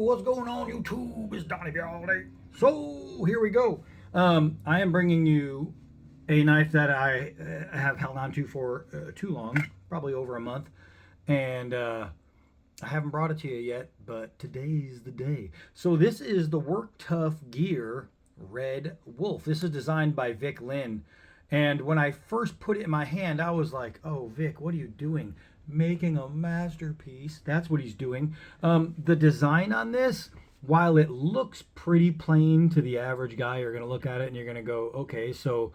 what's going on, YouTube? It's Donnie all day. So here we go. I am bringing you a knife that I have held on to for too long, probably over a month, and I haven't brought it to you yet, but today's the day. So this is the Tuff Gear Red Wolf. This is designed by Vic Lynn, and when I first put it in my hand, I was like, "Oh, Vic, what are you doing? Making a masterpiece." That's what he's doing. The design on this, while it looks pretty plain to the average guy, you're going to look at it and you're going to go, okay, so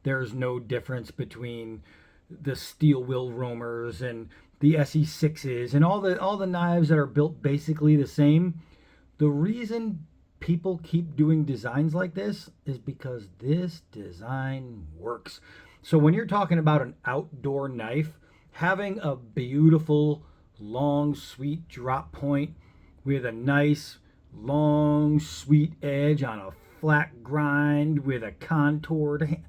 there's no difference between the steel wheel roamers and the SE6s and all the knives that are built basically the same. The reason people keep doing designs like this is because this design works. So when you're talking about an outdoor knife, having a beautiful, long, sweet drop point with a nice, long, sweet edge on a flat grind with a contoured hand,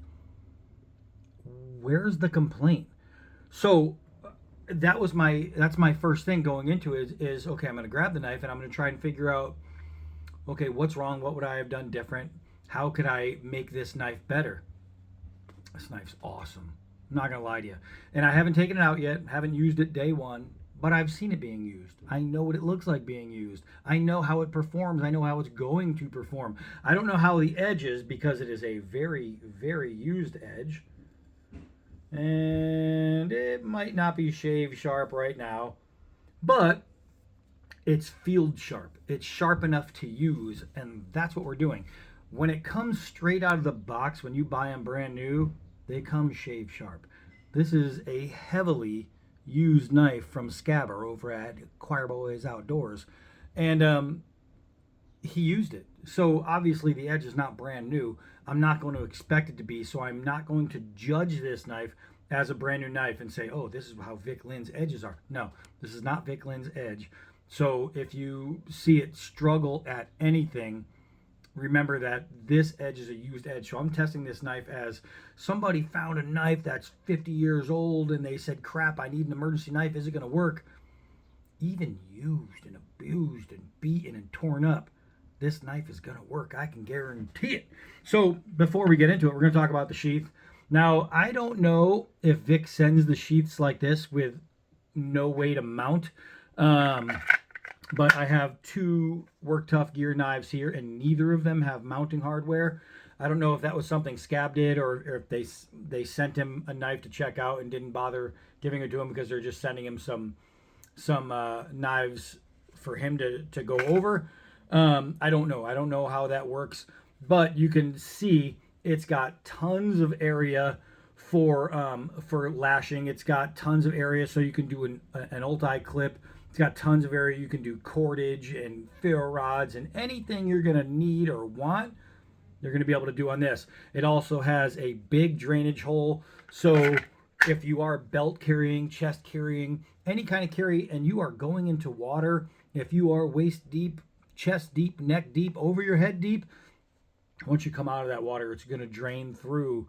where's the complaint? So that's my first thing going into it is okay, I'm going to grab the knife and I'm going to try and figure out, okay, what's wrong? What would I have done different? How could I make this knife better? This knife's awesome. I'm not gonna lie to you. And I haven't taken it out yet, haven't used it day one, but I've seen it being used. I know what it looks like being used. I know how it performs. I know how it's going to perform. I don't know how the edge is because it is a very, very used edge. And it might not be shave sharp right now, but it's field sharp. It's sharp enough to use, and that's what we're doing. When it comes straight out of the box, when you buy them brand new, they come shave sharp. This is a heavily used knife from Scabber over at Choir Boys Outdoors, and he used it. So obviously the edge is not brand new. I'm not going to expect it to be, so I'm not going to judge this knife as a brand new knife and say, oh, this is how Vic Lynn's edges are. No, this is not Vic Lynn's edge. So if you see it struggle at anything, remember that this edge is a used edge. So I'm testing this knife as somebody found a knife that's 50 years old and they said, crap, I need an emergency knife. Is it going to work? Even used and abused and beaten and torn up, this knife is going to work. I can guarantee it. So before we get into it, we're going to talk about the sheath. Now, I don't know if Vic sends the sheaths like this with no way to mount. But I have two Tuff Gear knives here, and neither of them have mounting hardware. I don't know if that was something Scab did, or if they sent him a knife to check out and didn't bother giving it to him because they're just sending him some knives for him to go over. I don't know. I don't know how that works, but you can see it's got tons of area for lashing. It's got tons of area so you can do an ulti clip. It's got tons of area. You can do cordage and ferro rods and anything you're going to need or want, you're going to be able to do on this. It also has a big drainage hole. So if you are belt carrying, chest carrying, any kind of carry, and you are going into water, if you are waist deep, chest deep, neck deep, over your head deep, once you come out of that water, it's going to drain through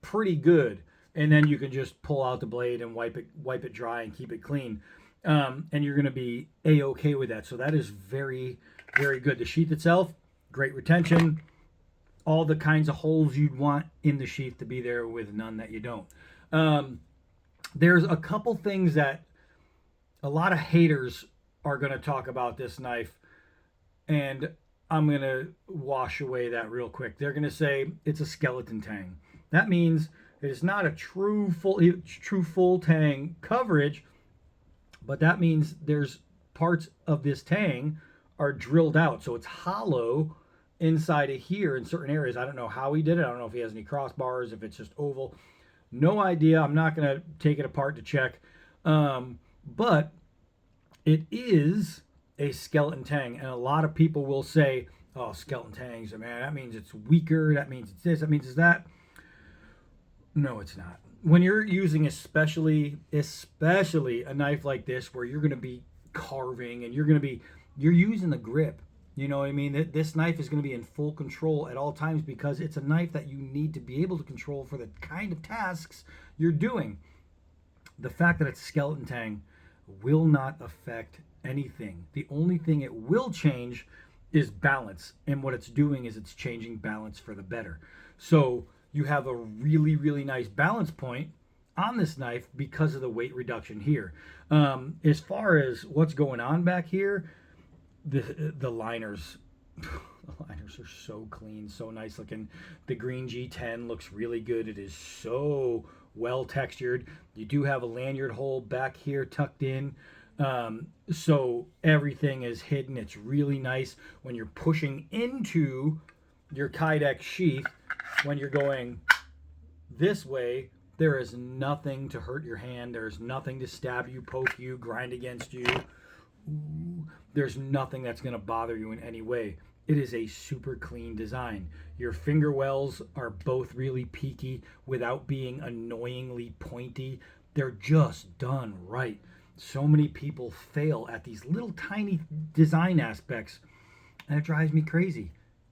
pretty good. And then you can just pull out the blade and wipe it dry and keep it clean. And you're going to be a-okay with that. So that is very, very good. The sheath itself, great retention. All the kinds of holes you'd want in the sheath to be there with none that you don't. There's a couple things that a lot of haters are going to talk about this knife, and I'm going to wash away that real quick. They're going to say it's a skeleton tang. That means it is not a true full tang coverage, but that means there's parts of this tang are drilled out. So it's hollow inside of here in certain areas. I don't know how he did it. I don't know if he has any crossbars, if it's just oval. No idea. I'm not going to take it apart to check. But it is a skeleton tang. And a lot of people will say, oh, skeleton tangs, man, that means it's weaker. That means it's this. That means it's that. No, it's not. When you're using especially a knife like this where you're going to be carving and you're using the grip, you know what I mean? This knife is going to be in full control at all times because it's a knife that you need to be able to control for the kind of tasks you're doing. The fact that it's skeleton tang will not affect anything. The only thing it will change is balance. And what it's doing is it's changing balance for the better. So you have a really, really nice balance point on this knife because of the weight reduction here. As far as what's going on back here, the liners, the liners are so clean, so nice looking. The green G10 looks really good. It is so well textured. You do have a lanyard hole back here tucked in. So everything is hidden. It's really nice when you're pushing into your Kydex sheath. When you're going this way, there is nothing to hurt your hand. There's nothing to stab you, poke you, grind against you. Ooh, there's nothing that's going to bother you in any way. It is a super clean design. Your finger wells are both really peaky without being annoyingly pointy. They're just done right. So many people fail at these little tiny design aspects, and it drives me crazy.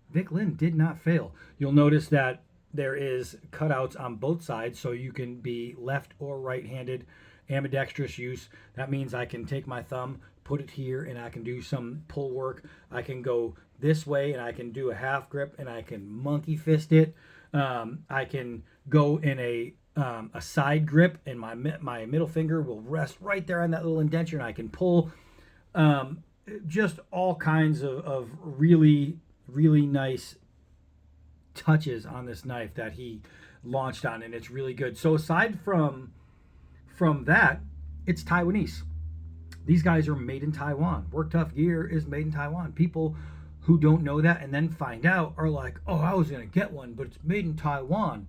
Vic Lin did not fail. You'll notice that there is cutouts on both sides, so you can be left or right-handed, ambidextrous use. That means I can take my thumb, put it here, and I can do some pull work. I can go this way, and I can do a half grip, and I can monkey fist it. I can go in a side grip, and my middle finger will rest right there on that little indenture, and I can pull. Just all kinds of really, really nice touches on this knife that he launched on, and it's really good. So aside from that, it's Taiwanese. These guys are made in Taiwan. Work Tuff Gear is made in Taiwan. People who don't know that and then find out are like, oh, I was going to get one, but it's made in Taiwan.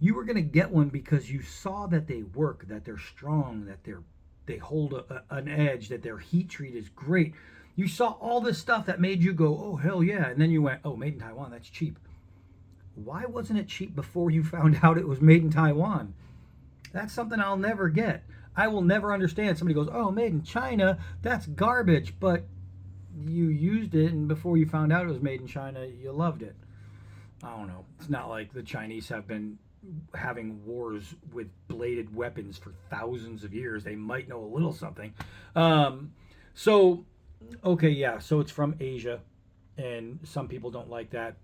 You were going to get one because you saw that they work, that they're strong, that they hold an edge, that their heat treat is great. You saw all this stuff that made you go, oh, hell yeah. And then you went, oh, made in Taiwan, that's cheap. Why wasn't it cheap before you found out it was made in Taiwan? That's something I'll never get. I will never understand. Somebody goes, oh, made in China, that's garbage. But you used it, and before you found out it was made in China, you loved it. I don't know. It's not like the Chinese have been having wars with bladed weapons for thousands of years. They might know a little something. Okay, yeah, so it's from Asia, and some people don't like that.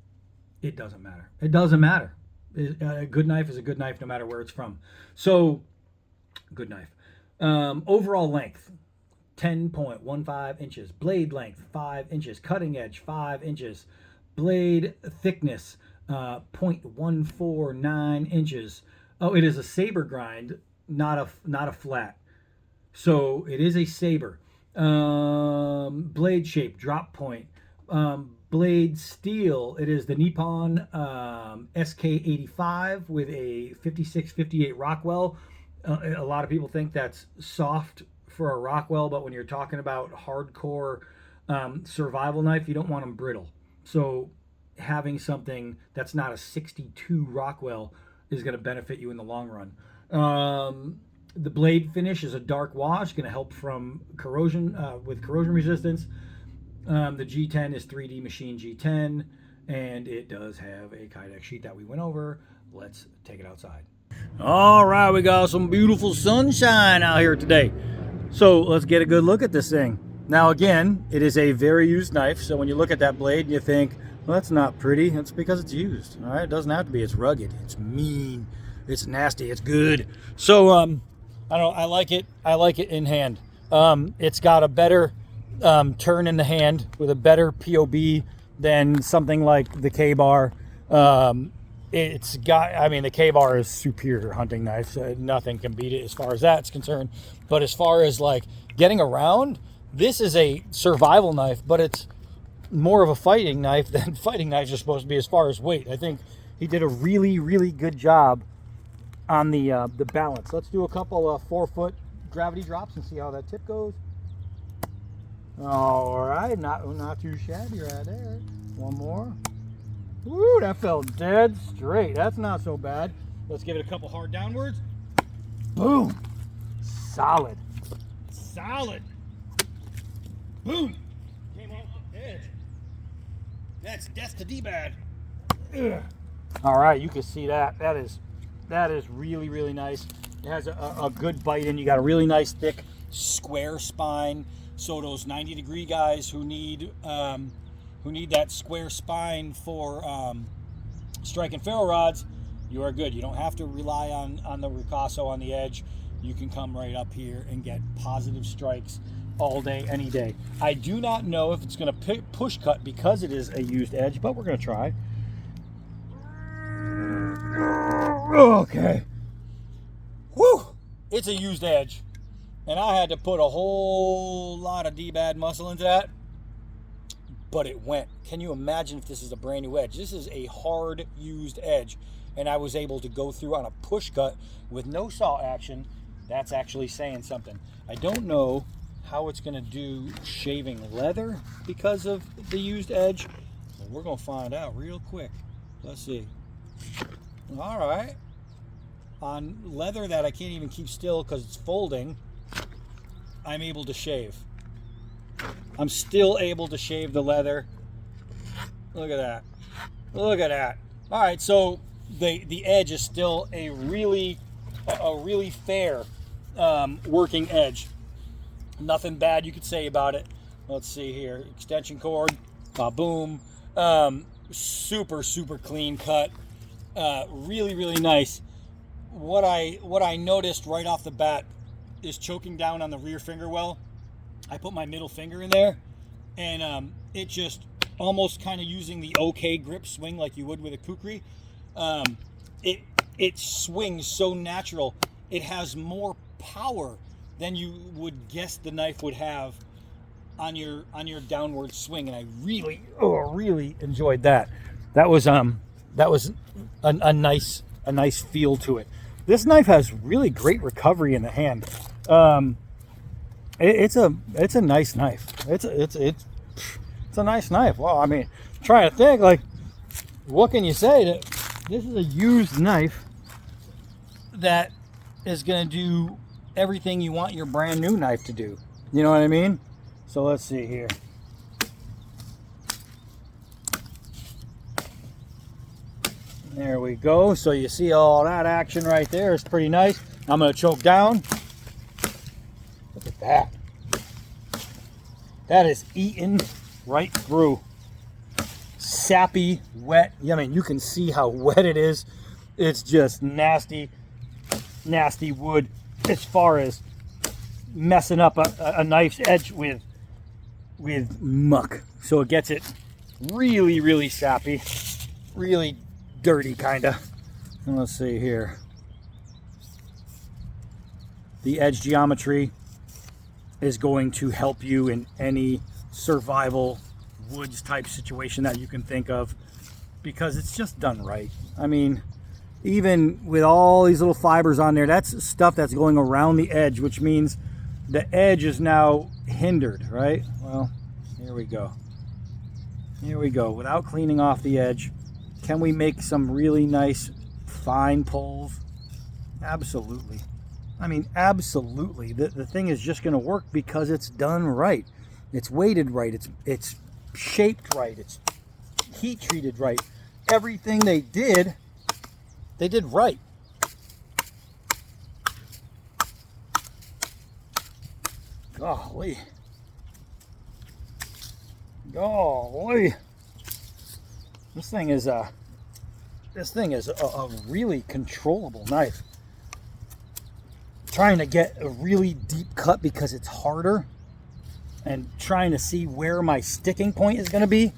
It doesn't matter. It doesn't matter. A good knife is a good knife no matter where it's from. So, good knife. Overall length, 10.15 inches. Blade length, 5 inches. Cutting edge, 5 inches. Blade thickness, 0.149 inches. Oh, it is a saber grind, not a flat. So, it is a saber. Blade shape, drop point. Blade steel, it is the Nippon SK85 with a 56-58 Rockwell. A lot of people think that's soft for a Rockwell, but when you're talking about hardcore survival knife, you don't want them brittle. So having something that's not a 62 Rockwell is going to benefit you in the long run. The blade finish is a dark wash, going to help from corrosion, with corrosion resistance. The G10 is 3D Machine G10, and it does have a Kydex sheet that we went over. Let's take it outside. All right, we got some beautiful sunshine out here today. So let's get a good look at this thing. Now again, it is a very used knife, so when you look at that blade and you think, well, that's not pretty, that's because it's used. All right, it doesn't have to be. It's rugged, it's mean, it's nasty, it's good. So I don't know, I like it in hand. It's got a better turn in the hand with a better POB than something like the K-Bar. It's got, I mean, the K-Bar is superior hunting knife, so nothing can beat it as far as that's concerned. But as far as like getting around, this is a survival knife, but it's more of a fighting knife than fighting knives are supposed to be as far as weight. I think he did a really, really good job on the balance. Let's do a couple 4-foot gravity drops and see how that tip goes. All right, not too shabby right there. One more. Woo, that felt dead straight. That's not so bad. Let's give it a couple hard downwards. Boom. Solid. Solid. Boom. Came off the edge. That's the D-bad. All right, you can see that. That is really, really nice. It has a good bite in. You got a really nice thick square spine. So those 90-degree guys who need that square spine for striking ferro rods, you are good. You don't have to rely on the ricasso on the edge. You can come right up here and get positive strikes all day, any day. I do not know if it's going to push cut because it is a used edge, but we're going to try. Okay. Whew! It's a used edge. And I had to put a whole lot of D-bad muscle into that. But it went. Can you imagine if this is a brand new edge? This is a hard used edge. And I was able to go through on a push cut with no saw action. That's actually saying something. I don't know how it's going to do shaving leather because of the used edge. But we're going to find out real quick. Let's see. All right. On leather that I can't even keep still because it's folding, I'm able to shave. I'm still able to shave the leather. Look at that. Look at that. All right, so the edge is still a really fair working edge. Nothing bad you could say about it. Let's see here. Extension cord. Boom. Super clean cut. Really nice. What I noticed right off the bat is choking down on the rear finger well. I put my middle finger in there, and it just almost kind of using the OK grip swing like you would with a kukri. It swings so natural. It has more power than you would guess the knife would have on your downward swing, and I really enjoyed that. That was a nice feel to it. This knife has really great recovery in the hand. It's a nice knife. It's a nice knife. Well, I mean, I'm trying to think, like, what can you say? This is a used knife that is going to do everything you want your brand new knife to do. You know what I mean? So let's see here. There we go. So you see all that action right there. It's pretty nice. I'm going to choke down. Look at that. That is eaten right through. Sappy, wet. I mean, you can see how wet it is. It's just nasty wood as far as messing up a knife's edge with muck. So it gets it really sappy, really dirty kind of. And let's see here. The edge geometry is going to help you in any survival woods type situation that you can think of, because it's just done right. I mean, even with all these little fibers on there, that's stuff that's going around the edge, which means the edge is now hindered, right? Well, here we go. Here we go. Without cleaning off the edge, can we make some really nice fine pulls? Absolutely. I mean, absolutely. The thing is just going to work because it's done right. It's weighted right. It's shaped right. It's heat treated right. Everything they did right. Golly. This thing is a really controllable knife. Trying to get a really deep cut because it's harder, and trying to see where my sticking point is going to be,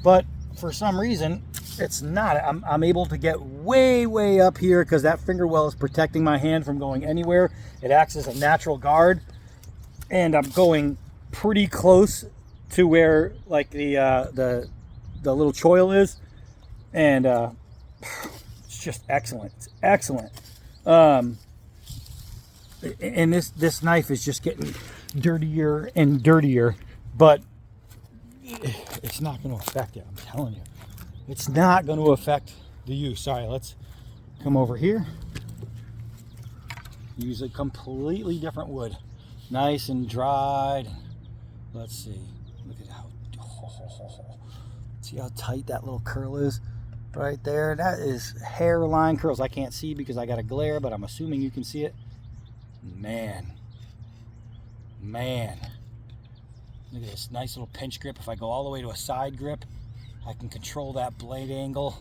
but for some reason it's not. I'm able to get way up here because that finger well is protecting my hand from going anywhere. It acts as a natural guard, and I'm going pretty close to where like the little choil is, and it's just excellent. It's excellent. And this knife is just getting dirtier and dirtier, but it's not going to affect it. I'm telling you, it's not going to affect the use. Sorry, let's come over here. Use a completely different wood, nice and dried. Let's see. Look at how. See how tight that little curl is right there. That is hairline curls. I can't see because I got a glare, but I'm assuming you can see it. Man, Look at this nice little pinch grip. If I go all the way to a side grip, I can control that blade angle.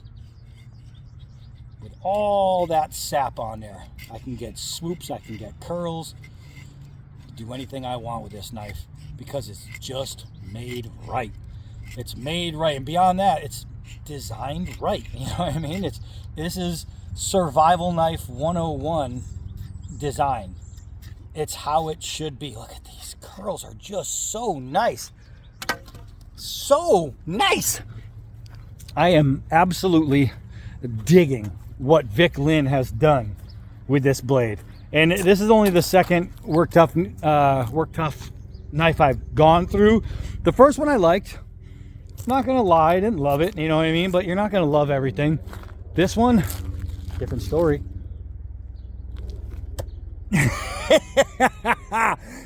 With all that sap on there, I can get swoops, I can get curls, do anything I want with this knife because it's just made right. It's made right, and beyond that, it's designed right. You know what I mean? This is survival knife 101 design. It's how it should be. Look at these curls, are just so nice. So nice. I am absolutely digging what Vic Lynn has done with this blade. And this is only the second Work Tuff knife I've gone through. The first one I liked. Not gonna lie, I didn't love it, you know what I mean? But you're not gonna love everything. This one, different story.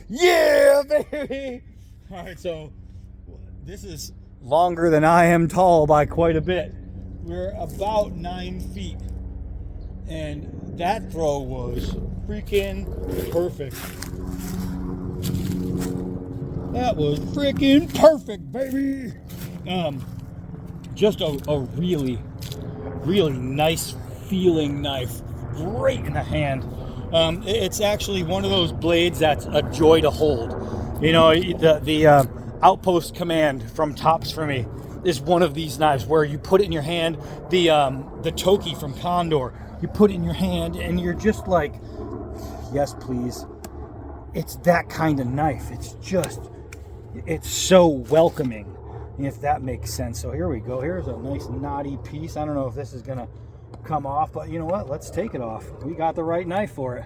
Yeah, baby! Alright, so this is longer than I am tall by quite a bit. We're about 9 feet. And that throw was freaking perfect. That was freaking perfect, baby! Just a really, really nice feeling knife. Great in the hand. It's actually one of those blades that's a joy to hold. You know, the Outpost Command from Tops for me is one of these knives where you put it in your hand. The Toki from Condor, you put it in your hand and you're just like, yes, please. It's that kind of knife. It's so welcoming, if that makes sense. So here we go. Here's a nice knotty piece. I don't know if this is gonna come off, but you know what? Let's take it off. We got the right knife for it.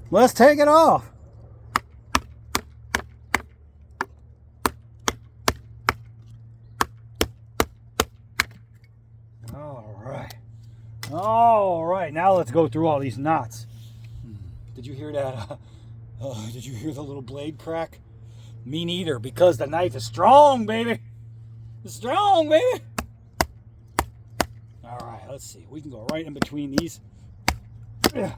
Let's take it off. All right, now let's go through all these knots. Did you hear that? Did you hear the little blade crack? Me neither, because the knife is strong, baby. It's strong, baby. All right, let's see. We can go right in between these. Yeah.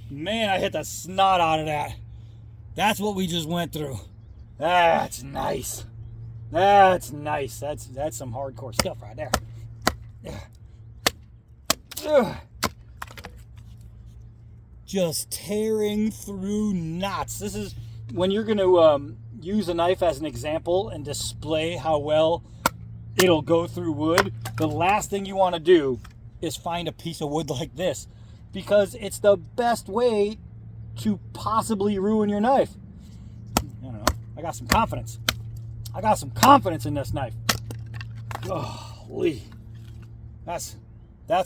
Man, I hit the snot out of that. That's what we just went through. That's nice. That's nice. That's some hardcore stuff right there. Just tearing through knots. This is when you're going to use a knife as an example and display how well it'll go through wood. The last thing you want to do is find a piece of wood like this, because it's the best way to possibly ruin your knife. I don't know. I got some confidence. I got some confidence in this knife. Golly. That's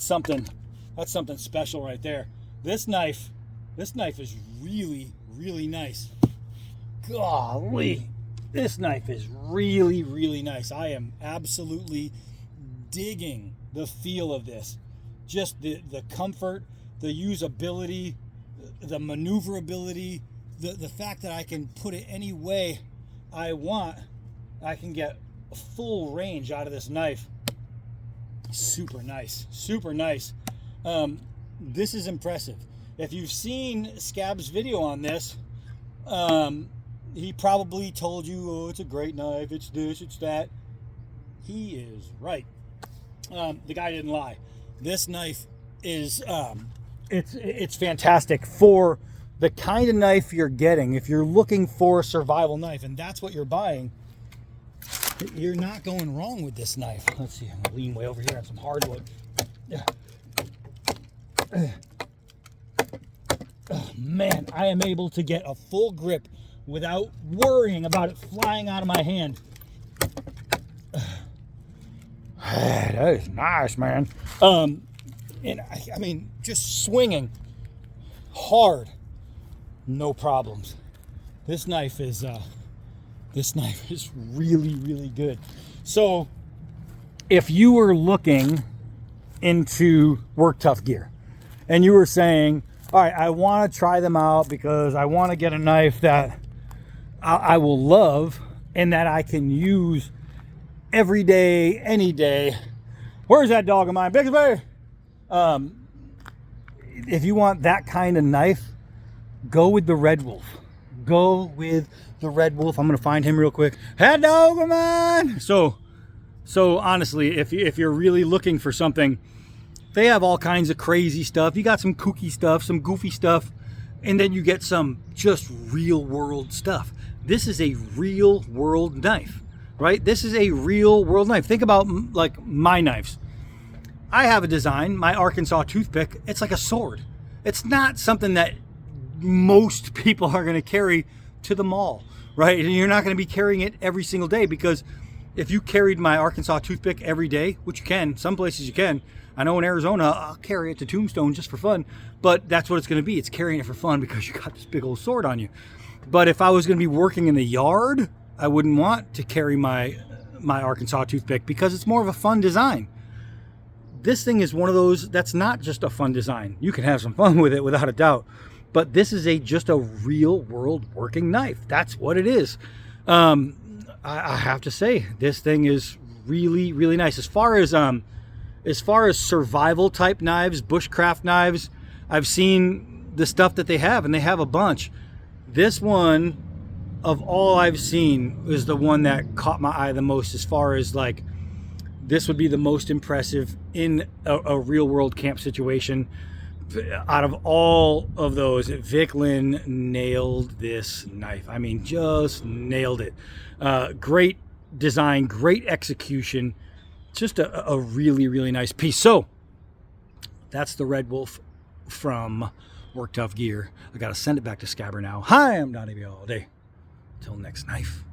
something special right there. This knife is really, really nice. Golly, this knife is really, really nice. I am absolutely digging the feel of this. Just the comfort, the usability, the maneuverability, the fact that I can put it any way I want. I can get a full range out of this knife. Super nice, super nice. This is impressive. If you've seen Scab's video on this, he probably told you, oh, it's a great knife, it's this, it's that. He is right. The guy didn't lie. This knife is, it's fantastic for the kind of knife you're getting. If you're looking for a survival knife, and that's what you're buying, you're not going wrong with this knife. Let's see, I'm gonna lean way over here on some hardwood. Oh, man, I am able to get a full grip without worrying about it flying out of my hand. That is nice, man. And I mean, just swinging hard, no problems. This knife is really, really good. So if you were looking into Work Tuff gear and you were saying, all right, I want to try them out because I want to get a knife that I will love and that I can use every day, any day. Where's that dog of mine? Bixby! If you want that kind of knife, go with the Red Wolf. Go with the Red Wolf. I'm gonna find him real quick. Head dog, come on. So honestly, if you're really looking for something, they have all kinds of crazy stuff. You got some kooky stuff, some goofy stuff, and then you get some just real world stuff. This is a real world knife, right? This is a real world knife. Think about like my knives. I have a design, my Arkansas toothpick. It's like a sword. It's not something that most people are going to carry to the mall, right? And you're not going to be carrying it every single day, because if you carried my Arkansas toothpick every day, which you can, some places you can. I know in Arizona, I'll carry it to Tombstone just for fun, but that's what it's going to be. It's carrying it for fun because you got this big old sword on you. But if I was going to be working in the yard, I wouldn't want to carry my Arkansas toothpick because it's more of a fun design. This thing is one of those that's not just a fun design. You can have some fun with it without a doubt, but this is just a real world working knife. That's what it is. I have to say, this thing is really, really nice. As far as survival type knives, bushcraft knives, I've seen the stuff that they have, and they have a bunch. This one, of all I've seen, is the one that caught my eye the most. As far as like, this would be the most impressive in a real world camp situation. Out of all of those, Vic Lynn nailed this knife. I mean, just nailed it. Great design, great execution. Just a really, really nice piece. So that's the Red Wolf from Work Tuff Gear. I got to send it back to Scabber now. Hi, I'm Donnie all day. Till next knife.